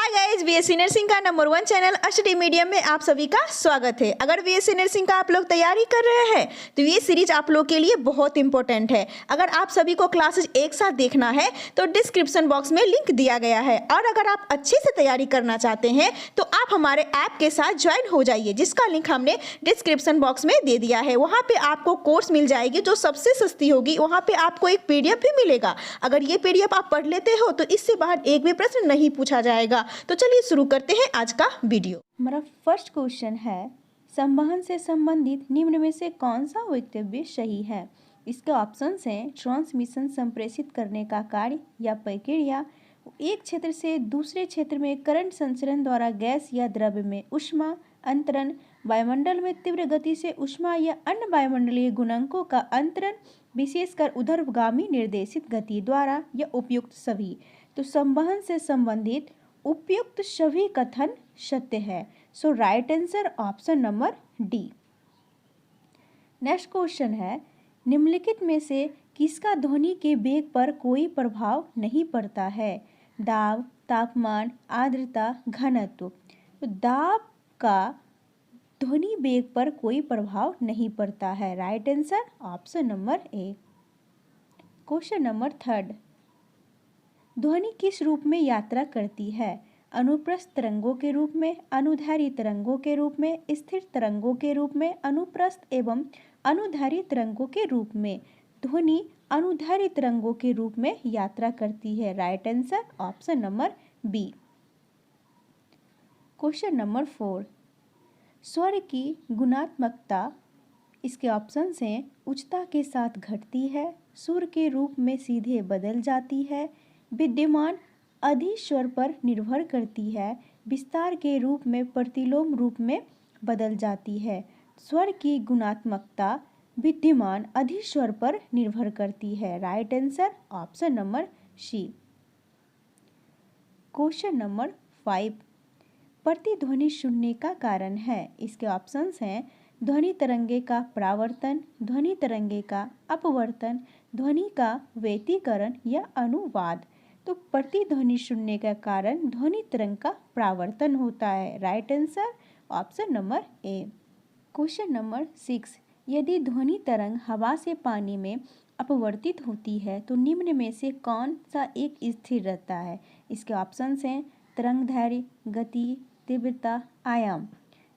Hi guys, BSc nursing का number 1 channel study medium में आप सभी का स्वागत है। अगर बीएससी नर्सिंग का आप लोग तैयारी कर रहे हैं तो ये सीरीज आप लोग के लिए बहुत इंपॉर्टेंट है। अगर आप सभी को क्लासेस एक साथ देखना है तो डिस्क्रिप्शन बॉक्स में लिंक दिया गया है, और अगर आप अच्छे से तैयारी करना चाहते हैं तो आप हमारे ऐप के साथ ज्वाइन हो जाइए, जिसका लिंक हमने डिस्क्रिप्शन बॉक्स में दे दिया है। वहाँ पे आपको कोर्स मिल जाएगी जो सबसे सस्ती होगी। वहाँ पे आपको एक पीडीएफ भी मिलेगा। अगर ये पीडीएफ आप पढ़ लेते हो तो इससे बाहर एक भी प्रश्न नहीं पूछा जाएगा। तो चलिए शुरू करते हैं आज का वीडियो। हमारा फर्स्ट क्वेश्चन है, संवहन से संबंधित निम्न में से कौन सा वक्तव्य सही है। इसके ऑप्शंस हैं ट्रांसमिशन संप्रेषित करने का कार्य या प्रक्रिया, एक क्षेत्र से दूसरे क्षेत्र में करंट संचरण द्वारा गैस या द्रव्य में ऊष्मा अंतरण, वायुमंडल में तीव्र गति से ऊष्मा या अन्य वायुमंडलीय गुणांकों का अंतरण, विशेषकर ऊर्ध्वगामी निर्देशित गति द्वारा, या उपयुक्त सभी। तो संवहन से संबंधित उपयुक्त सभी कथन सत्य है। So right answer option number D. Next question है, निम्नलिखित में से किसका ध्वनि के वेग पर कोई प्रभाव नहीं पड़ता है। दाब, तापमान, आर्द्रता, घनत्व। तो दाब का ध्वनि वेग पर कोई प्रभाव नहीं पड़ता है। Right answer option number A. Question number 3, ध्वनि किस रूप में यात्रा करती है। अनुप्रस्थ तरंगों के रूप में, अनुदैर्घ्य तरंगों के रूप में, स्थिर तरंगों के रूप में, अनुप्रस्थ एवं अनुदैर्घ्य तरंगों के रूप में। ध्वनि अनुदैर्घ्य तरंगों के रूप में यात्रा करती है। Right answer option number B. Question number 4, स्वर की गुणात्मकता, इसके ऑप्शंस हैं उच्चता के साथ घटती है, सुर के रूप में सीधे बदल जाती है, विद्यमान अधिस्वर पर निर्भर करती है, विस्तार के रूप में प्रतिलोम रूप में बदल जाती है। स्वर की गुणात्मकता विद्यमान अधिस्वर पर निर्भर करती है। Right answer option number C. Question number 5, प्रतिध्वनि सुनने का कारण है। इसके ऑप्शंस हैं ध्वनि तरंगे का परावर्तन, ध्वनि तरंगे का अपवर्तन, ध्वनि का व्यतिकरण या अनुवाद। तो प्रतिध्वनि सुनने का कारण ध्वनि तरंग का परावर्तन होता है। Right answer option number A. Question number 6, यदि ध्वनि तरंग हवा से पानी में अपवर्तित होती है तो निम्न में से कौन सा एक स्थिर रहता है। इसके ऑप्शंस हैं तरंग दैर्घ्य, गति, तीव्रता, आयाम।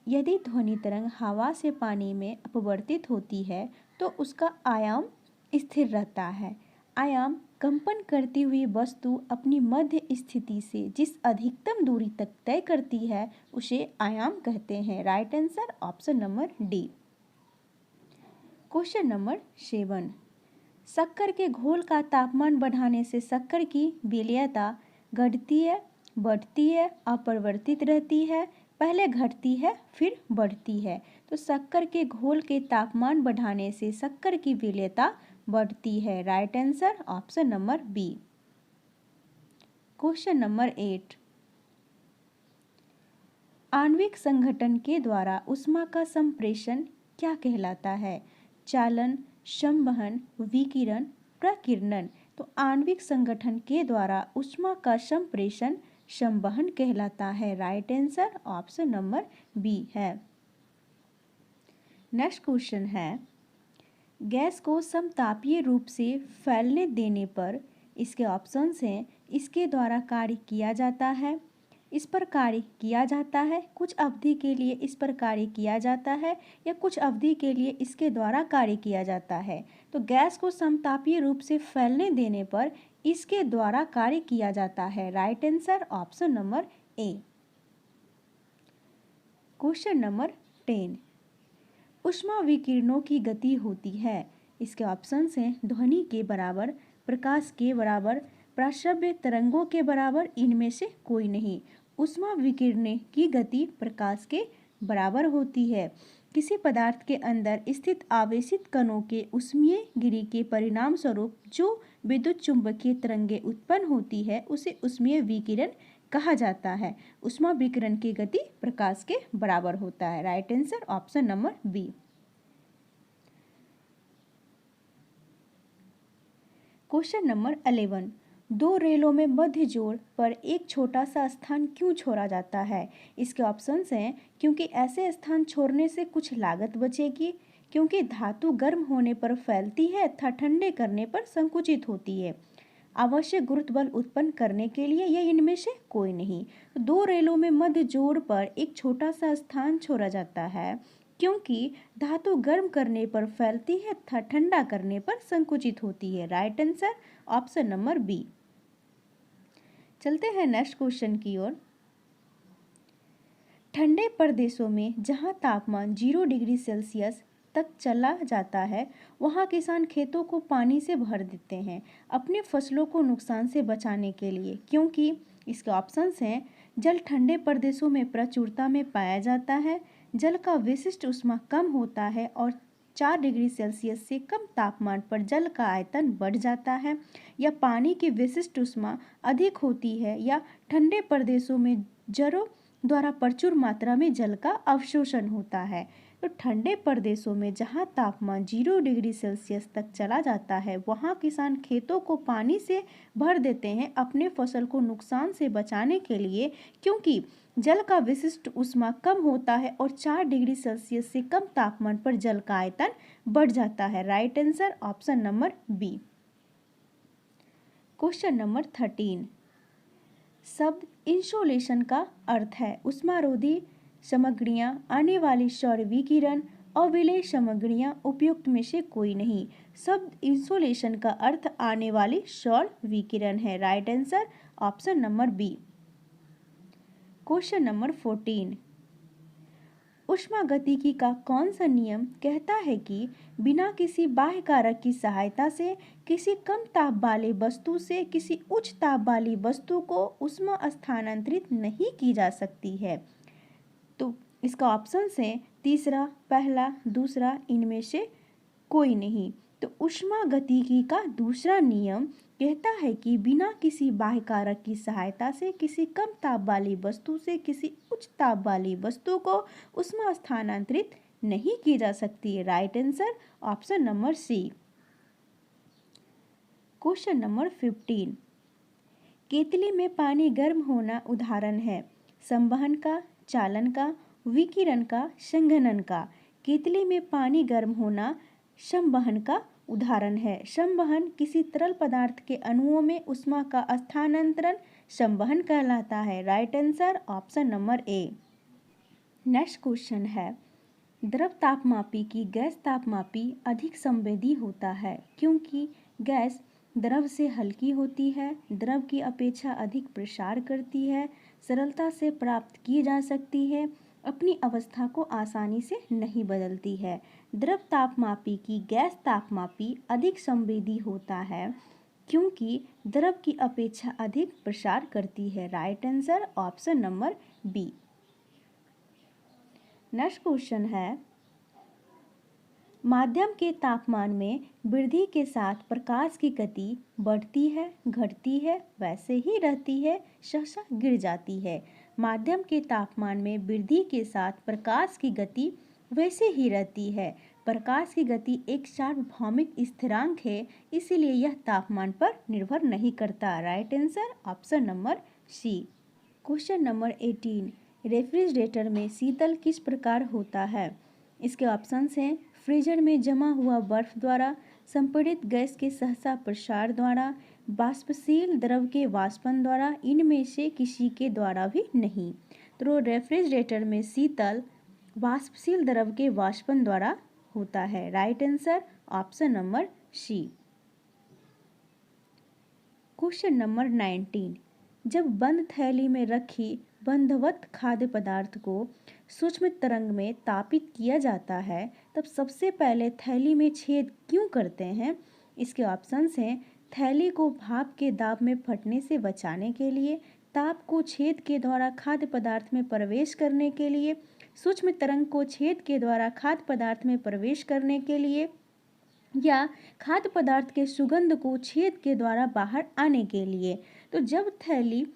यदि ध्वनि तरंग हवा से पानी में अपवर्तित होती है तो उसका आयाम स्थिर रहता है। आयाम कंपन करती हुई वस्तु अपनी मध्य स्थिति से जिस अधिकतम दूरी तक तय करती है उसे आयाम कहते हैं। Right answer option number D. Question number 7, शक्कर के घोल का तापमान बढ़ाने से शक्कर की विलेयता घटती है, बढ़ती है, अपरिवर्तित रहती है, पहले घटती है फिर बढ़ती है। तो शक्कर के घोल के तापमान बढ़ाने से शक्कर की विलेयता बढ़ती है। Right answer option number B. Question number 8, आणविक संघटन के द्वारा ऊष्मा का संप्रेषण क्या कहलाता है। चालन, संवहन, विकिरण, प्रकीर्णन। तो आणविक संगठन के द्वारा ऊष्मा का संप्रेषण संवहन कहलाता है। Right answer option number B है। नेक्स्ट क्वेश्चन है, गैस को समतापीय रूप से फैलने देने पर, इसके ऑप्शंस हैं इसके द्वारा कार्य किया जाता है, इस पर कार्य किया जाता है, कुछ अवधि के लिए इस पर कार्य किया जाता है, या कुछ अवधि के लिए इसके द्वारा कार्य किया जाता है। तो गैस को समतापीय रूप से फैलने देने पर इसके द्वारा कार्य किया जाता है। Right answer option number A. Question number 10, ऊष्मा विकिरणों की गति होती है। इसके ऑप्शंस हैं ध्वनि के बराबर, प्रकाश के बराबर, प्रश्रव्य तरंगों के बराबर, इनमें से कोई नहीं। ऊष्मा विकिरण की गति प्रकाश के बराबर होती है। किसी पदार्थ के अंदर स्थित आवेशित कणों के ऊष्मीय गिरि के परिणाम स्वरूप जो विद्युत चुंबकीय तरंगें उत्पन्न होती है उसे ऊष्मीय विकिरण कहा जाता है। ऊष्मा विकिरण की गति प्रकाश के बराबर होता है। Right answer option number B. Question number 11, दो रेलों में मध्य जोड़ पर एक छोटा सा स्थान क्यों छोड़ा जाता है? इसके ऑप्शंस हैं क्योंकि ऐसे स्थान छोड़ने से कुछ लागत बचेगी, क्योंकि धातु गर्म होने पर फैलती है तथा ठंडे करने पर संकुचित होती है, आवश्यक गुरुत्व बल उत्पन्न करने के लिए, या इनमें से कोई नहीं। दो रेलों में मध्य जोड़ पर एक छोटा सा स्थान छोड़ा जाता है क्योंकि धातु गर्म करने पर फैलती है तथा ठंडा करने पर संकुचित होती है। Right answer option number B. चलते हैं नेक्स्ट क्वेश्चन की ओर। ठंडे प्रदेशों में जहां तापमान 0 डिग्री सेल्सियस तक चला जाता है वहां किसान खेतों को पानी से भर देते हैं अपने फसलों को नुकसान से बचाने के लिए, क्योंकि इसके ऑप्शंस हैं जल ठंडे प्रदेशों में प्रचुरता में पाया जाता है, जल का विशिष्ट ऊष्मा कम होता है और 4 डिग्री सेल्सियस से कम तापमान पर जल का आयतन बढ़ जाता है, या पानी की विशिष्ट ऊष्मा अधिक होती है, या ठंडे प्रदेशों में जड़ों द्वारा प्रचुर मात्रा में जल का अवशोषण होता है। तो ठंडे प्रदेशों में जहां तापमान 0 डिग्री सेल्सियस तक चला जाता है वहां किसान खेतों को पानी से भर देते हैं अपने फसल को नुकसान से बचाने के लिए, क्योंकि जल का विशिष्ट ऊष्मा कम होता है और 4 डिग्री सेल्सियस से कम तापमान पर जल का आयतन बढ़ जाता है। Right answer option number B. Question number 13। शब्द इंसोलेशन का अर्थ है उष्मारोधी सामग्रियां, आने वाली सौर विकिरण, अविलेय सामग्रियां, उपयुक्त में से कोई नहीं। शब्द इंसोलेशन का अर्थ आने वाली सौर विकिरण है। Right answer option number B. Question number 14। ऊष्मागतिकी का कौन सा नियम कहता है कि बिना किसी बाह्य कारक की सहायता से किसी कम ताप वाली वस्तु से किसी उच्च ताप वाली वस्तु को ऊष्मा स्थानांतरित नहीं की जा सकती है? तो इसका ऑप्शन है तीसरा, पहला, दूसरा, इनमें से कोई नहीं। तो ऊष्मागतिकी का दूसरा नियम कहता है कि बिना किसी बाह्य कारक की सहायता से किसी कम ताप वाली वस्तु से किसी उच्च ताप वाली वस्तु को ऊष्मा स्थानांतरित नहीं की जा सकती है। Right answer option number C. Question number 15। केतली में पानी गर्म होना उदाहरण है संवहन का, चालन का, विकिरण का, संघनन का। केतली में पानी गर्म होना संवहन का उदाहरण है। संवहन किसी तरल पदार्थ के अणुओं में ऊष्मा का स्थानांतरण संवहन कहलाता है। Right answer option number A. Next question है द्रव तापमापी की गैस तापमापी अधिक संवेदी होता है क्योंकि गैस द्रव से हल्की होती है, द्रव की अपेक्षा अधिक प्रसार करती है, सरलता से प्राप्त की जा सकती है, अपनी अवस्था को आसानी से नहीं बदलती है। द्रव तापमापी की गैस तापमापी अधिक संवेदी होता है क्योंकि द्रव की अपेक्षा अधिक प्रसार करती है। Right answer option number B. Next question है माध्यम के तापमान में वृद्धि के साथ प्रकाश की गति बढ़ती है, घटती है, वैसे ही रहती है, सहसा गिर जाती है। माध्यम के तापमान में वृद्धि के साथ प्रकाश की गति वैसे ही रहती है। प्रकाश की गति एक सार्वभौमिक स्थिरांक है, इसीलिए यह तापमान पर निर्भर नहीं करता। Right answer option number C. Question number 18। Refrigerator में शीतल किस प्रकार होता है? इसके ऑप्शंस हैं फ्रीजर में जमा हुआ बर्फ द्वारा, संपीड़ित गैस के सहसा प्रसार द्वारा, वाष्पशील द्रव के वाष्पन द्वारा, इनमें से किसी के द्वारा भी नहीं। तो रेफ्रिजरेटर में शीतल वाष्पशील द्रव के वाष्पन द्वारा होता है। Right answer option number C. Question number 19। जब बंद थैली में रखी बंधवत खाद्य पदार्थ को सूक्ष्म तरंग में तापित किया जाता है तब सबसे पहले थैली में छेद क्यों करते हैं? इसके ऑप्शंस हैं थैली को भाप के दाब में फटने से बचाने के लिए, ताप को छेद के द्वारा खाद्य पदार्थ में प्रवेश करने के लिए, सूक्ष्म तरंग को छेद के द्वारा खाद्य पदार्थ में प्रवेश करने के लिए, या खाद्य पदार्थ के सुगंध को छेद के द्वारा बाहर आने के लिए। तो जब थैली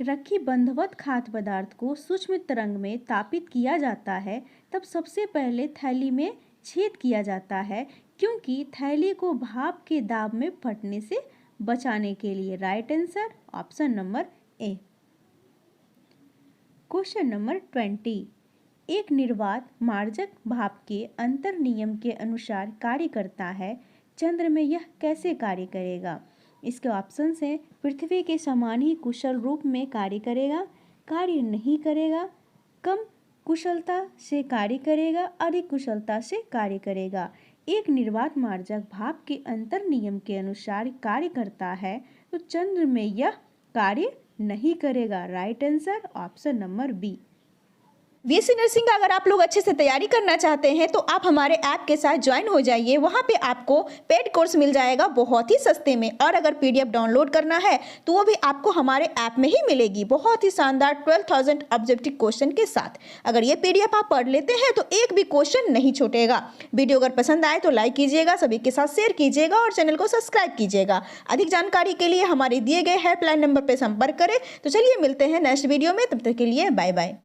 रखी बंधवत खाद्य पदार्थ को सूक्ष्म तरंग में तापित किया जाता है तब सबसे पहले थैली में छेद किया जाता है क्योंकि थैली को भाप के दाब में फटने से बचाने के लिए। Right answer option number A. Question number 20। एक निर्वात मार्जक भाप के अंतर नियम के अनुसार कार्य करता है, चंद्र में यह कैसे कार्य करेगा? इसके ऑप्शंस हैं पृथ्वी के समान ही कुशल रूप में कार्य करेगा, कार्य नहीं करेगा, कम कुशलता से कार्य करेगा, अधिक कुशलता से कार्य करेगा। एक निर्वात मार्जक भाप के अंतर नियम के अनुसार कार्य करता है तो चंद्र में यह कार्य नहीं करेगा। Right answer option number B. BSc nursing का अगर आप लोग अच्छे से तैयारी करना चाहते हैं तो आप हमारे ऐप के साथ ज्वाइन हो जाइए। वहाँ पे आपको पेड कोर्स मिल जाएगा बहुत ही सस्ते में, और अगर पीडीएफ डाउनलोड करना है तो वो भी आपको हमारे ऐप में ही मिलेगी, बहुत ही शानदार 12,000 ऑब्जेक्टिव क्वेश्चन के साथ। अगर ये पीडीएफ आप पढ़ लेते हैं तो एक भी क्वेश्चन नहीं छूटेगा। वीडियो अगर पसंद आए तो लाइक कीजिएगा, सभी के साथ शेयर कीजिएगा और चैनल को सब्सक्राइब कीजिएगा। अधिक जानकारी के लिए हमारे दिए गए हेल्पलाइन नंबर पर संपर्क करें। तो चलिए मिलते हैं नेक्स्ट वीडियो में, तब तक के लिए बाय बाय।